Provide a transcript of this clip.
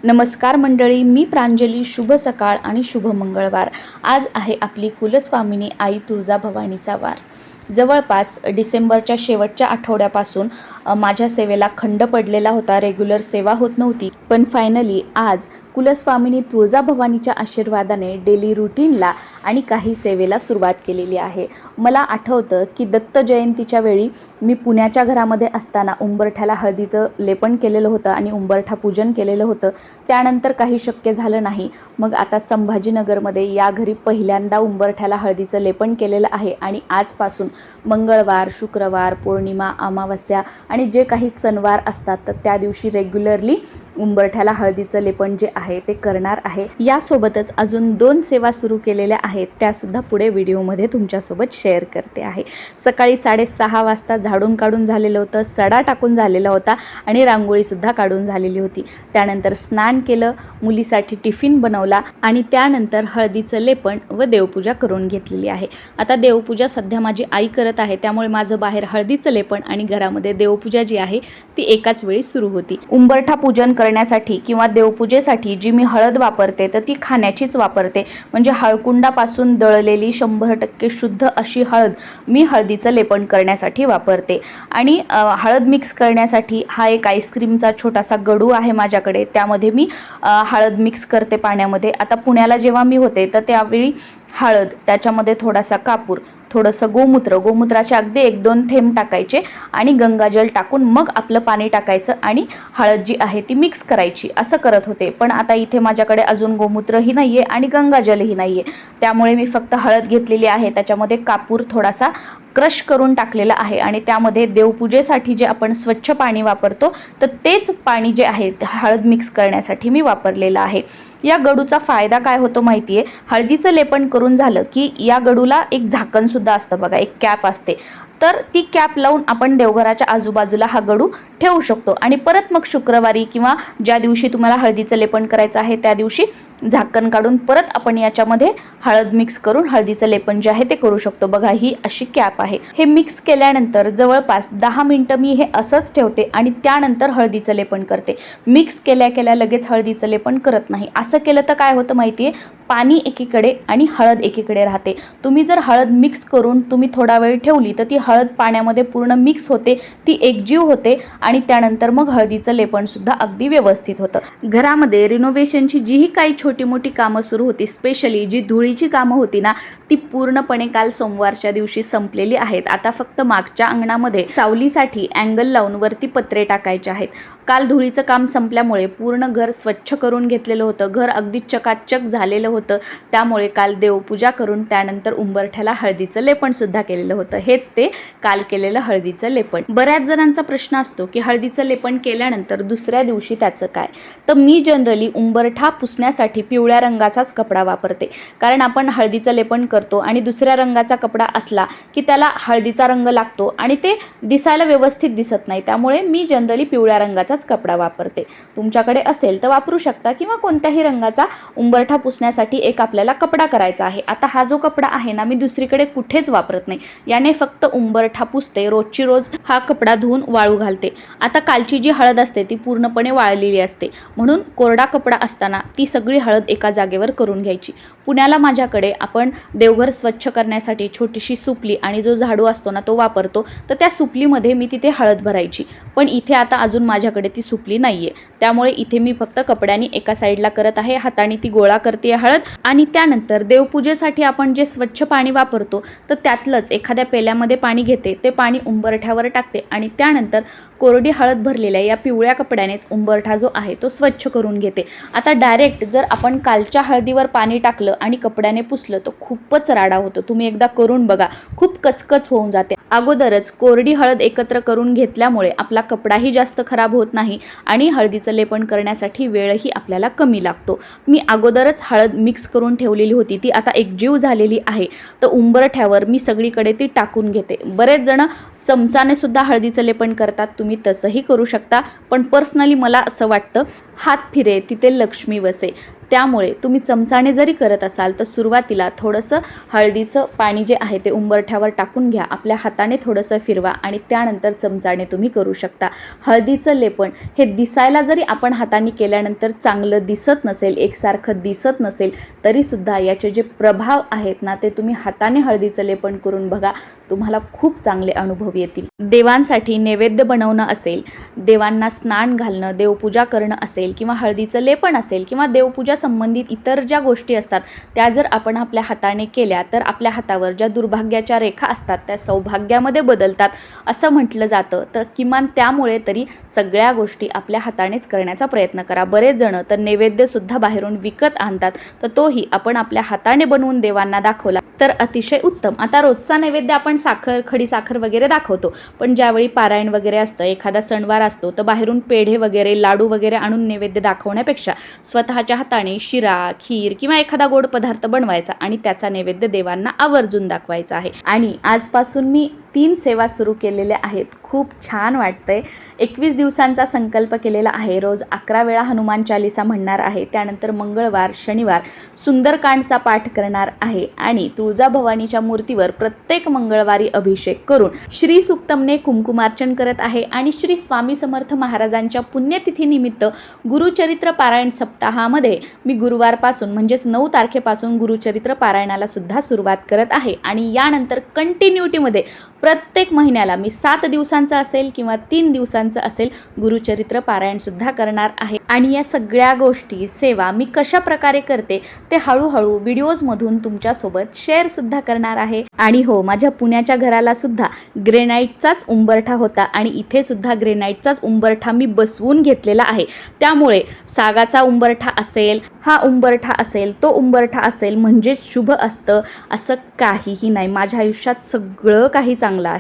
नमस्कार मंडळी, मी प्रांजली. शुभ सकाळ आणि शुभ मंगळवार. आज आहे आपली कुलस्वामिनी आई तुळजाभवानीचा वार. जवळपास डिसेंबरच्या शेवटच्या आठवड्यापासून माझ्या सेवेला खंड पडलेला होता. रेग्युलर सेवा होत नव्हती, पण फायनली आज कुलस्वामिनी तुळजाभवानीच्या आशीर्वादाने डेली रुटीनला आणि काही सेवेला सुरुवात केलेली आहे. मला आठवतं की दत्त जयंतीच्या वेळी मी पुण्याच्या घरामध्ये असताना उंबरठ्याला हळदीचं लेपन केलेलं होतं आणि उंबरठा पूजन केलेलं होतं. त्यानंतर काही शक्य झालं नाही. मग आता संभाजीनगरमध्ये या घरी पहिल्यांदा उंबरठ्याला हळदीचं लेपन केलेलं आहे आणि आजपासून मंगळवार, शुक्रवार, पौर्णिमा, अमावस्या आणि जे काही सणवार असतात तर त्या दिवशी रेग्युलरली उंबरठ्याला हळदीचं लेपन जे आहे ते करणार आहे. यासोबतच अजून 2 सेवा सुरू केलेल्या आहेत, त्यासुद्धा पुढे व्हिडिओमध्ये तुमच्यासोबत शेअर करते आहे. सकाळी 6:30 वाजता झाडून काढून झालेलं होतं, सडा टाकून झालेला होता आणि रांगोळीसुद्धा काढून झालेली होती. त्यानंतर स्नान केलं, मुलीसाठी टिफिन बनवला आणि त्यानंतर हळदीचं लेपन व देवपूजा करून घेतलेली आहे. आता देवपूजा सध्या माझी आई करत आहे, त्यामुळे माझं बाहेर हळदीचं लेपन आणि घरामध्ये देवपूजा जी आहे ती एकाच वेळी सुरू होती. उंबरठा पूजन करण्यासाठी किंवा देवपूजेसाठी जी मी हळद वापरते तर ती खाण्याचीच वापरते. म्हणजे हळकुंडापासून दळलेली 100% शुद्ध अशी हळद मी हळदीचं लेपन करण्यासाठी वापरते. आणि हळद मिक्स करण्यासाठी हा एक आईस्क्रीमचा छोटासा गडू आहे माझ्याकडे. त्यामध्ये मी हळद मिक्स करते पाण्यामध्ये. आता पुण्याला जेव्हा मी होते तर त्यावेळी हळद, त्याच्यामध्ये थोडासा कापूर, थोडंसं गोमूत्राचे अगदी 1-2 थेंब टाकायचे आणि गंगाजल टाकून मग आपलं पाणी टाकायचं आणि हळद जी आहे ती मिक्स करायची, असं करत होते. पण आता इथे माझ्याकडे अजून गोमूत्रही नाही आहे आणि गंगाजलही नाही आहे. त्यामुळे मी फक्त हळद घेतलेली आहे, त्याच्यामध्ये कापूर थोडासा क्रश करून टाकलेला आहे आणि त्यामध्ये देवपूजेसाठी जे आपण स्वच्छ पाणी वापरतो तर तेच पाणी जे आहे हळद मिक्स करण्यासाठी मी वापरलेलं आहे. या गडूचा फायदा काय होतो माहिती आहे? हळदीचं लेपन करून झालं की या गडूला एक झाकणसुद्धा असतं बघा, एक कॅप असते. तर ती कॅप लावून आपण देवघराच्या आजूबाजूला हा गडू ठेवू शकतो आणि परत मग शुक्रवारी किंवा ज्या दिवशी तुम्हाला हळदीचं लेपन करायचं आहे त्या दिवशी झाकण काढून परत आपण याच्यामध्ये हळद मिक्स करून हळदीचं लेपन जे आहे ते करू शकतो. बघा, ही अशी कॅप आहे. हे मिक्स केल्यानंतर जवळपास 10 मिनिटं मी हे असंच ठेवते आणि त्यानंतर हळदीचं लेपन करते. मिक्स केल्या लगेच हळदीचं लेपन करत नाही. असं केलं तर काय होतं माहिती आहे? पाणी एकीकडे आणि हळद एकीकडे राहते. तुम्ही जर हळद मिक्स करून तुम्ही थोडा वेळ ठेवली तर ती हळद पाण्यामध्ये पूर्ण मिक्स होते, ती एकजीव होते आणि त्यानंतर मग हळदीचं लेपन सुद्धा अगदी व्यवस्थित होतं. घरामध्ये रिनोव्हेशनची जीही काही छोटी मोठी कामं सुरू होती, स्पेशली जी धुळीची कामं होती ना, ती पूर्णपणे काल सोमवारच्या दिवशी संपलेली आहेत. आता फक्त मागच्या अंगणामध्ये सावलीसाठी अँगल लावून वरती पत्रे टाकायचे आहेत. काल धुळीचं काम संपल्यामुळे पूर्ण घर स्वच्छ करून घेतलेलं होतं. घर अगदी चकाचक झालेलं होतं. त्यामुळे काल देवपूजा करून त्यानंतर उंबरठ्याला हळदीचं लेपन सुद्धा केलेलं होतं. हेच ते काल केलेलं हळदीचं लेपन. बऱ्याच जणांचा प्रश्न असतो की हळदीचं लेपन केल्यानंतर दुसऱ्या दिवशी त्याचं काय? तर मी जनरली उंबरठा पुसण्यासाठी पिवळ्या रंगाचाच कपडा वापरते. कारण आपण हळदीचं लेपन करतो आणि दुसऱ्या रंगाचा कपडा असला की त्याला हळदीचा रंग लागतो आणि ते दिसायला व्यवस्थित दिसत नाही. त्यामुळे मी जनरली पिवळ्या रंगाचाच कपडा वापरते. तुमच्याकडे असेल तर वापरू शकता किंवा कोणत्याही रंगाचा उंबरठा पुसण्यासाठी एक आपल्याला कपडा करायचा आहे. आता हा जो कपडा आहे ना, मी दुसरीकडे कुठेच वापरत नाही. याने फक्त उंबरठा पुसते, रोजची रोज हा कपडा धुवून वाळू घालते. आता कालची जी हळद असते ती पूर्णपणे वाळलेली असते, म्हणून कोरडा कपडा असताना ती सगळी हळद एका जागेवर करून घ्यायची. पुण्याला माझ्याकडे आपण देवघर स्वच्छ करण्यासाठी छोटीशी सुपली आणि जो झाडू असतो ना तो वापरतो, तर त्या सुपलीमध्ये मी तिथे हळद भरायची. पण इथे आता अजून माझ्याकडे ती सुपली नाहीये, त्यामुळे इथे मी फक्त कपड्याने एका साईडला करत आहे, हाताने ती गोळा करते हळद. आणि त्यानंतर देवपूजेसाठी आपण जे स्वच्छ पाणी वापरतो तर त्यातलंच एखाद्या पेल्यामध्ये पाणी घेते, ते पाणी उंबरठ्यावर टाकते आणि त्यानंतर कोरडी हळद भरलेल्या या पिवळ्या कपड्यानेच उंबरठा जो आहे तो स्वच्छ करून घेते. आता डायरेक्ट जर आपण कालच्या हळदीवर पाणी टाकलं आणि कपड्याने पुसलं तर खूपच राडा होतो. तुम्ही एकदा करून बघा, खूप कचकच होऊन जाते. अगोदरच कोरडी हळद एकत्र करून घेतल्यामुळे आपला कपडाही जास्त खराब होत नाही आणि हळदीचं लेपन करण्यासाठी वेळही आपल्याला कमी लागतो. मी अगोदरच हळद मिक्स करून ठेवलेली होती, ती आता एकजीव झालेली आहे. तर उंबरठ्यावर मी सगळीकडे ती टाकून घेते. बरेच जण चमचाने सुद्धा हळदीचं लेपन करतात, तुम्ही तसंही करू शकता. पण पर्सनली मला असं वाटतं हात फिरे तिथे लक्ष्मी वसे. त्यामुळे तुम्ही चमचाने जरी करत असाल तर सुरुवातीला थोडंसं हळदीचं पाणी जे आहे ते उंबरठ्यावर टाकून घ्या, आपल्या हाताने थोडंसं फिरवा आणि त्यानंतर चमचाने तुम्ही करू शकता. हळदीचं लेपन हे दिसायला जरी आपण हाताने केल्यानंतर चांगलं दिसत नसेल, एकसारखं दिसत नसेल, तरीसुद्धा याचे जे प्रभाव आहेत ना ते तुम्ही हाताने हळदीचं लेपन करून बघा, तुम्हाला खूप चांगले अनुभव येतील. देवांसाठी नैवेद्य बनवणं असेल, देवांना स्नान घालणं, देवपूजा करणं असेल किंवा हळदीचं लेपन असेल किंवा देवपूजा संबंधित इतर ज्या गोष्टी असतात त्या जर आपण आपल्या हाताने केल्या तर आपल्या हातावर ज्या दुर्भाग्याच्या रेखा असतात त्या सौभाग्यामध्ये बदलतात असं म्हटलं जातं. तर किमान त्यामुळे तरी सगळ्या गोष्टी आपल्या हातानेच करण्याचा प्रयत्न करा. बरेच जण तर नैवेद्यसुद्धा बाहेरून विकत आणतात, तर तोही आपण आपल्या हाताने बनवून देवांना दाखवला तर अतिशय उत्तम. आता रोजचा नैवेद्य आपण साखर, खडी साखर वगैरे दाखवतो, पण ज्यावेळी पारायण वगैरे असतं, एखादा सणवार असतो, तर बाहेरून पेढे वगैरे, लाडू वगैरे आणून नैवेद्य दाखवण्यापेक्षा स्वतःच्या हाताने शिरा, खीर किंवा एखादा गोड पदार्थ बनवायचा आणि त्याचा नैवेद्य देवांना आवर्जून दाखवायचा आहे. आणि आजपासून मी 3 सेवा सुरू केलेल्या आहेत. खूप छान वाटतंय. 21 दिवसांचा संकल्प केलेला आहे. रोज 11 वेळा हनुमान चालीसा म्हणणार आहे. त्यानंतर मंगळवार, शनिवार सुंदरकांडचा पाठ करणार आहे आणि तुळजाभवानीच्या मूर्तीवर प्रत्येक मंगळवारी अभिषेक करून श्री सुक्तमने कुंकुमार्चन करत आहे. आणि श्री स्वामी समर्थ महाराजांच्या पुण्यतिथीनिमित्त गुरुचरित्र पारायण सप्ताहामध्ये मी गुरुवारपासून म्हणजेच 9 तारखेपासून गुरुचरित्र पारायणाला सुद्धा सुरुवात करत आहे. आणि यानंतर कंटिन्युटीमध्ये प्रत्येक महिन्याला मी 7 दिवसांचा असेल किंवा 3 दिवसांचं असेल गुरुचरित्र पारायण सुद्धा करणार आहे. आणि या सगळ्या गोष्टी, सेवा मी कशा प्रकारे करते ते हळूहळू व्हिडिओजमधून तुमच्यासोबत शेअर सुद्धा करणार आहे. आणि हो, माझ्या पुण्याच्या घराला सुद्धा ग्रेनाईटचाच उंबरठा होता आणि इथे सुद्धा ग्रेनाईटचाच उंबरठा मी बसवून घेतलेला आहे. त्यामुळे सागाचा उंबरठा असेल, हा उंबरठा असेल, तो उंबरठा असेल म्हणजे शुभ असतं असं काहीही नाही. माझ्या आयुष्यात सगळं काही चांगलं आहे.